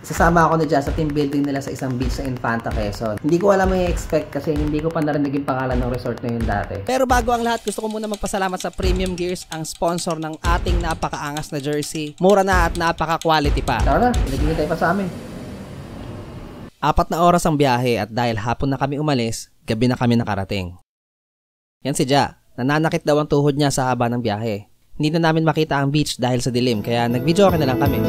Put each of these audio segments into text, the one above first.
Sasama ako na dyan sa team building nila sa isang beach sa Infanta, Quezon. Hindi ko alam yung expect kasi hindi ko pa narinig yung pangalan ng resort na yun dati. Pero bago ang lahat, gusto ko muna magpasalamat sa Premium Gears, ang sponsor ng ating napakaangas na jersey. Mura na at napaka-quality pa. Tara na, naghihintay pa sa amin. 4 na oras ang biyahe at dahil hapon na kami umalis, gabi na kami nakarating. Yan si Ja, nananakit daw ang tuhod niya sa haba ng biyahe. Hindi na namin makita ang beach dahil sa dilim kaya nag-video okay na lang kami.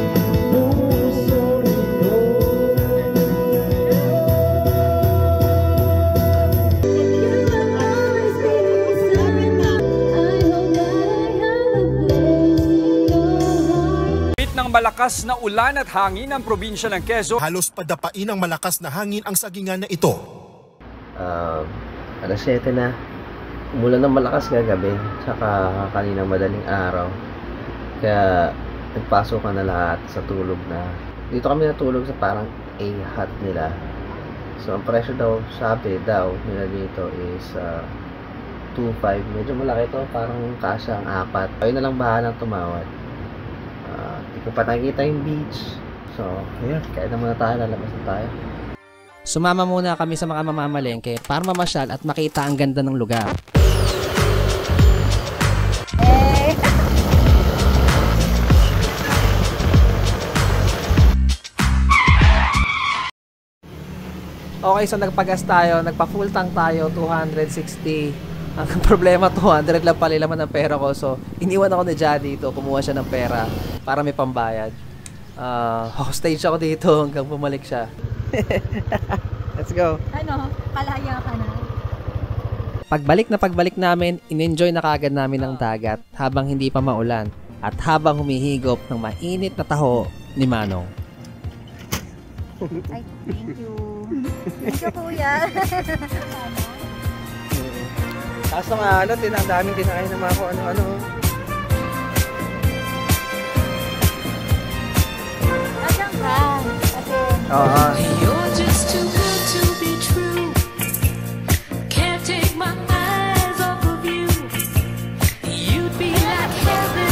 Ng malakas na ulan at hangin ang probinsya ng Quezon. Halos padapain ng malakas na hangin ang sagingan na ito. Alas 7 na. Umulan ng malakas kagabi, tsaka kaninang madaling araw. Kaya nagpasok ka na lahat sa tulog na. Dito kami natulog sa parang A-hut nila. So ang presyo daw, sabi daw nila dito is 2.5. Medyo malaki to, parang kasya ang 4. Ayun na lang bahalang tumawad. Hindi ko pa nakikita yung beach. So, ayun, kaya na muna tayo, lalabas na tayo. Sumama muna kami sa mga mamamalengke para mamasyal at makita ang ganda ng lugar. Okay, so nagpagas tayo, nagpa-full tank tayo, 260. Ang problema, 200 lang pala laman ng pera ko. So, iniwan ako ni Ja dito, kumuha siya ng pera para may pambayad. Hostage ako dito hanggang bumalik siya. Let's go. Ano? Kalaya ka na? Pagbalik namin, in-enjoy na kagad namin ang dagat habang hindi pa maulan at habang humihigop ng mainit na taho ni Manong. Ay, thank you. Thank you, kuya. Kaso nga, ang daming tinakain ng mga ano-ano. Asan ka? Kasi... You're just too good to be true. Can't take my eyes off of you. You'd be like heaven.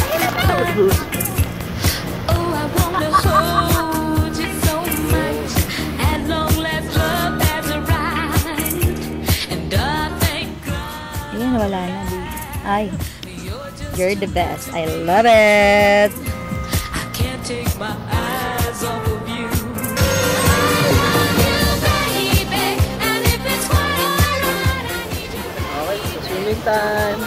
Oh, I wanna hold you so much. At long last love has arrived. And I thank God. Ayun, wala na, di. Ay, you're the best. I love it. I can't take my eyes off of you. Okay, so swimming time.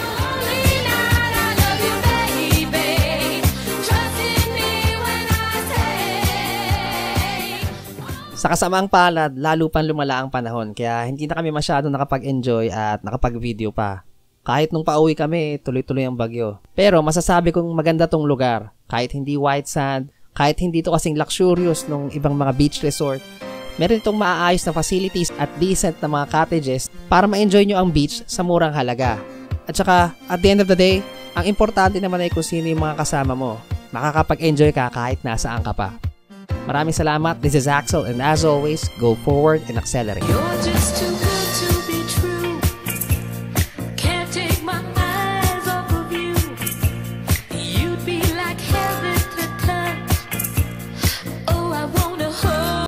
Sa kasamaang palad, lalo pang lumala ang panahon kaya hindi na kami masyado nakapag-enjoy at nakapag-video pa. Kahit nung pauwi kami, tuloy-tuloy ang bagyo. Pero masasabi kong maganda tong lugar. Kahit hindi white sand, kahit hindi to kasing luxurious nung ibang mga beach resort, meron itong maaayos na facilities at decent na mga cottages para ma-enjoy nyo ang beach sa murang halaga. At saka, at the end of the day, ang importante naman ay kung sino yung mga kasama mo. Makakapag-enjoy ka kahit nasaan ka pa. Maraming salamat. This is Axel and as always, go forward and accelerate. You're just too